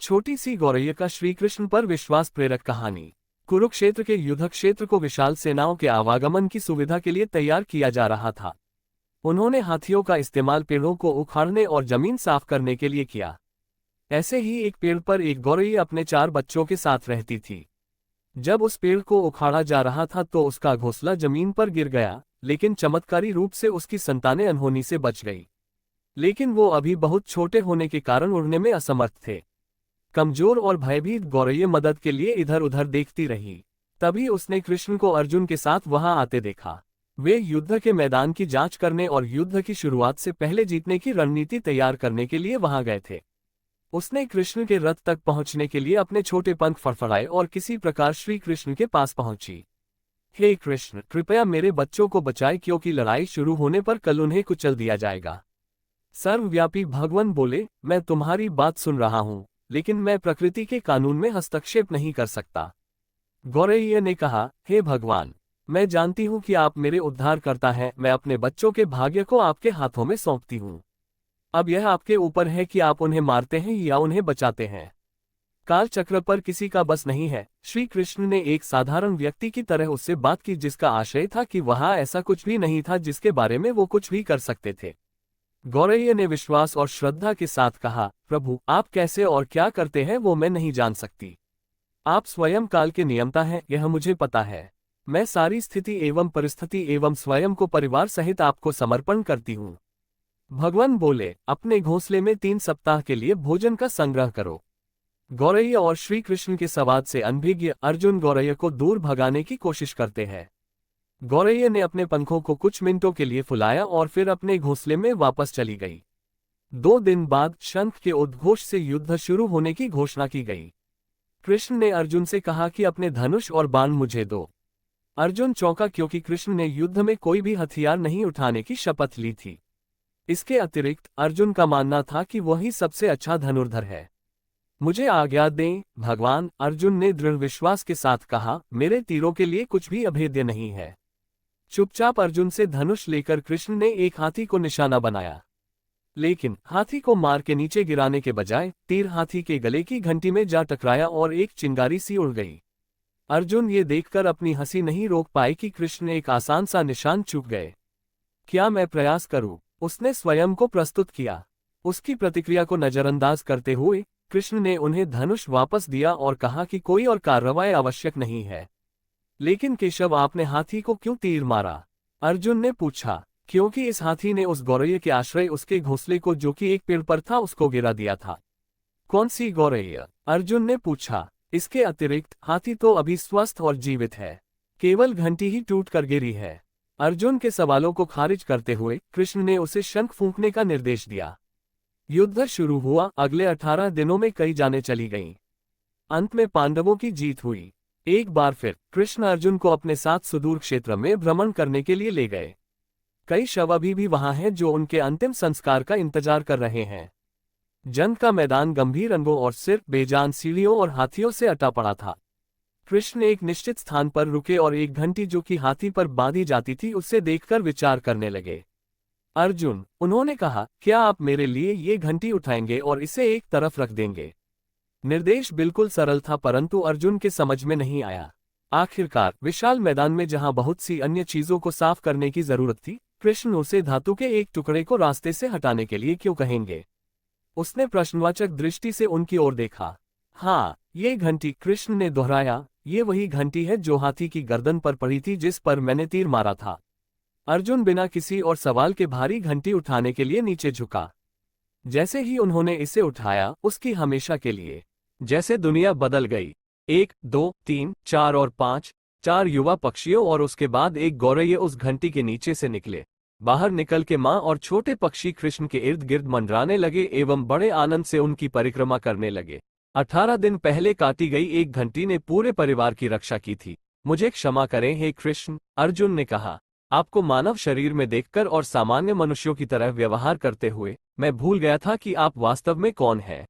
छोटी सी गौरैया का श्री कृष्ण पर विश्वास प्रेरक कहानी। कुरुक्षेत्र के युद्ध क्षेत्र को विशाल सेनाओं के आवागमन की सुविधा के लिए तैयार किया जा रहा था। उन्होंने हाथियों का इस्तेमाल पेड़ों को उखाड़ने और जमीन साफ करने के लिए किया। ऐसे ही एक पेड़ पर एक गौरैया अपने 4 बच्चों के साथ रहती थी। जब उस पेड़ को उखाड़ा जा रहा था तो उसका घोंसला जमीन पर गिर गया, लेकिन चमत्कारी रूप से उसकी संतानें अनहोनी से बच गई। लेकिन वो अभी बहुत छोटे होने के कारण उड़ने में असमर्थ थे। कमजोर और भयभीत गौरैया मदद के लिए इधर उधर देखती रही। तभी उसने कृष्ण को अर्जुन के साथ वहां आते देखा। वे युद्ध के मैदान की जांच करने और युद्ध की शुरुआत से पहले जीतने की रणनीति तैयार करने के लिए वहां गए थे। उसने कृष्ण के रथ तक पहुंचने के लिए अपने छोटे पंख फड़फड़ाए और किसी प्रकार श्री कृष्ण के पास पहुंची। हे कृष्ण, कृपया मेरे बच्चों को बचाए, क्योंकि लड़ाई शुरू होने पर कल उन्हें कुचल दिया जाएगा। सर्वव्यापी भगवान बोले, मैं तुम्हारी बात सुन रहा हूं, लेकिन मैं प्रकृति के कानून में हस्तक्षेप नहीं कर सकता। गौरैया ने कहा, हे भगवान, मैं जानती हूं कि आप मेरे उद्धार करता हैं। मैं अपने बच्चों के भाग्य को आपके हाथों में सौंपती हूं। अब यह आपके ऊपर है कि आप उन्हें मारते हैं या उन्हें बचाते हैं। काल चक्र पर किसी का बस नहीं है। श्री कृष्ण ने एक साधारण व्यक्ति की तरह उससे बात की, जिसका आशय था कि वहां ऐसा कुछ भी नहीं था जिसके बारे में वो कुछ भी कर सकते थे। गौरैया ने विश्वास और श्रद्धा के साथ कहा, प्रभु, आप कैसे और क्या करते हैं वो मैं नहीं जान सकती। आप स्वयं काल के नियंता हैं, यह मुझे पता है। मैं सारी स्थिति एवं परिस्थिति एवं स्वयं को परिवार सहित आपको समर्पण करती हूँ। भगवान बोले, अपने घोंसले में 3 सप्ताह के लिए भोजन का संग्रह करो। गौरैया और श्री कृष्ण के संवाद से अनभिज्ञ अर्जुन गौरैया को दूर भगाने की कोशिश करते हैं। गौरैया ने अपने पंखों को कुछ मिनटों के लिए फुलाया और फिर अपने घोंसले में वापस चली गई। 2 दिन बाद शंख के उद्घोष से युद्ध शुरू होने की घोषणा की गई। कृष्ण ने अर्जुन से कहा कि अपने धनुष और बाण मुझे दो। अर्जुन चौंका, क्योंकि कृष्ण ने युद्ध में कोई भी हथियार नहीं उठाने की शपथ ली थी। इसके अतिरिक्त अर्जुन का मानना था कि वही सबसे अच्छा धनुर्धर है। मुझे आज्ञा दें भगवान, अर्जुन ने दृढ़ विश्वास के साथ कहा, मेरे तीरों के लिए कुछ भी अभेद्य नहीं है। चुपचाप अर्जुन से धनुष लेकर कृष्ण ने एक हाथी को निशाना बनाया। लेकिन हाथी को मार के नीचे गिराने के बजाय तीर हाथी के गले की घंटी में जा टकराया और एक चिंगारी सी उड़ गई। अर्जुन ये देखकर अपनी हंसी नहीं रोक पाए कि कृष्ण एक आसान सा निशान चूक गए। क्या मैं प्रयास करूं? उसने स्वयं को प्रस्तुत किया। उसकी प्रतिक्रिया को नजरअंदाज करते हुए कृष्ण ने उन्हें धनुष वापस दिया और कहा कि कोई और कार्रवाई आवश्यक नहीं है। लेकिन केशव, आपने हाथी को क्यों तीर मारा? अर्जुन ने पूछा। क्योंकि इस हाथी ने उस गौरैया के आश्रय उसके घोंसले को, जो कि एक पेड़ पर था, उसको गिरा दिया था। कौन सी गौरैया? अर्जुन ने पूछा। इसके अतिरिक्त हाथी तो अभी स्वस्थ और जीवित है, केवल घंटी ही टूट कर गिरी है। अर्जुन के सवालों को खारिज करते हुए कृष्ण ने उसे शंख फूंकने का निर्देश दिया। युद्ध शुरू हुआ। अगले 18 दिनों में कई जानें चली गईं। अंत में पांडवों की जीत हुई। एक बार फिर कृष्ण अर्जुन को अपने साथ सुदूर क्षेत्र में भ्रमण करने के लिए ले गए। कई शव अभी भी वहां हैं जो उनके अंतिम संस्कार का इंतजार कर रहे हैं। जंग का मैदान गंभीर रंगों और सिर्फ बेजान सीढ़ियों और हाथियों से अटा पड़ा था। कृष्ण एक निश्चित स्थान पर रुके और एक घंटी जो कि हाथी पर बांधी जाती थी उससे देखकर विचार करने लगे। अर्जुन, उन्होंने कहा, क्या आप मेरे लिए ये घंटी उठाएंगे और इसे एक तरफ रख देंगे? निर्देश बिल्कुल सरल था, परंतु अर्जुन के समझ में नहीं आया। आखिरकार विशाल मैदान में जहां बहुत सी अन्य चीजों को साफ करने की जरूरत थी, कृष्ण उसे धातु के एक टुकड़े को रास्ते से हटाने के लिए क्यों कहेंगे? उसने प्रश्नवाचक दृष्टि से उनकी ओर देखा। हाँ, ये घंटी, कृष्ण ने दोहराया, ये वही घंटी है जो हाथी की गर्दन पर पड़ी थी जिस पर मैंने तीर मारा था। अर्जुन बिना किसी और सवाल के भारी घंटी उठाने के लिए नीचे झुका। जैसे ही उन्होंने इसे उठाया, उसकी हमेशा के लिए जैसे दुनिया बदल गई। 1, 2, 3, 4 और 5, 4 युवा पक्षियों और उसके बाद एक गौरैया उस घंटी के नीचे से निकले। बाहर निकल के मां और छोटे पक्षी कृष्ण के इर्द गिर्द मंडराने लगे एवं बड़े आनंद से उनकी परिक्रमा करने लगे। 18 दिन पहले काटी गई एक घंटी ने पूरे परिवार की रक्षा की थी। मुझे क्षमा करें हे कृष्ण, अर्जुन ने कहा। आपको मानव शरीर में देखकर और सामान्य मनुष्यों की तरह व्यवहार करते हुए मैं भूल गया था कि आप वास्तव में कौन हैं।